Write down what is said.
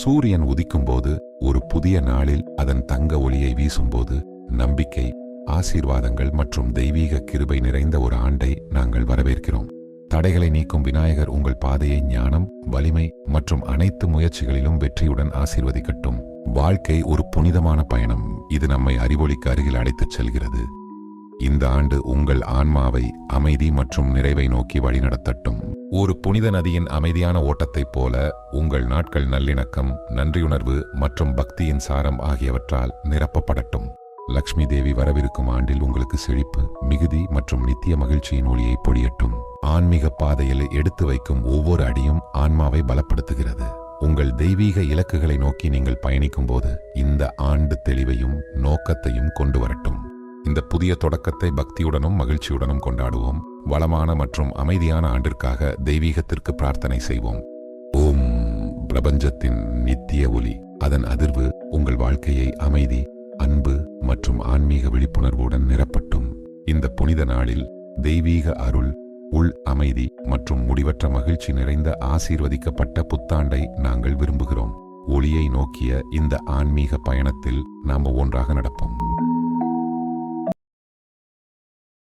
சூரியன் உதிக்கும்போது, ஒரு புதிய நாளில் அதன் தங்க ஒளியை வீசும்போது, நம்பிக்கை, ஆசீர்வாதங்கள் மற்றும் தெய்வீக கிருபை நிறைந்த ஒரு ஆண்டை நாங்கள் வரவேற்கிறோம். தடைகளை நீக்கும் விநாயகர் உங்கள் பாதையை ஞானம், வலிமை மற்றும் அனைத்து முயற்சிகளிலும் வெற்றியுடன் ஆசீர்வதிக்கட்டும். வாழ்க்கை ஒரு புனிதமான பயணம். இது நம்மை அறிவொளிக்கு அருகில் அழைத்துச் செல்கிறது. இந்த ஆண்டு உங்கள் ஆன்மாவை அமைதி மற்றும் நிறைவை நோக்கி வழிநடத்தட்டும். ஒரு புனித நதியின் அமைதியான ஓட்டத்தைப் போல உங்கள் நாட்கள் நல்லிணக்கம், நன்றியுணர்வு மற்றும் பக்தியின் சாரம் ஆகியவற்றால் நிரப்பப்படட்டும். லக்ஷ்மி தேவி வரவிருக்கும் ஆண்டில் உங்களுக்கு செழிப்பு, மிகுதி மற்றும் நித்திய மகிழ்ச்சியின் ஒளியை பொழியட்டும். ஆன்மீக பாதையில் எடுத்து வைக்கும் ஒவ்வொரு அடியும் ஆன்மாவை பலப்படுத்துகிறது. உங்கள் தெய்வீக இலக்குகளை நோக்கி நீங்கள் பயணிக்கும் போது இந்த ஆண்டு தெளிவையும் நோக்கத்தையும் கொண்டு வரட்டும். இந்த புதிய தொடக்கத்தை பக்தியுடனும் மகிழ்ச்சியுடனும் கொண்டாடுவோம். வளமான மற்றும் அமைதியான ஆண்டிற்காக தெய்வீகத்திற்கு பிரார்த்தனை செய்வோம். ஓம். பிரபஞ்சத்தின் நித்திய ஒளி, அதன் அதிர்வு உங்கள் வாழ்க்கையை அமைதி, அன்பு மற்றும் ஆன்மீக விழிப்புணர்வுடன் நிரப்பட்டும். இந்த புனித நாளில் தெய்வீக அருள், உள் அமைதி மற்றும் முடிவற்ற மகிழ்ச்சி நிறைந்த ஆசீர்வதிக்கப்பட்ட புத்தாண்டை நாங்கள் விரும்புகிறோம். ஒளியை நோக்கிய இந்த ஆன்மீக பயணத்தில் நாம் ஒன்றாக நடப்போம்.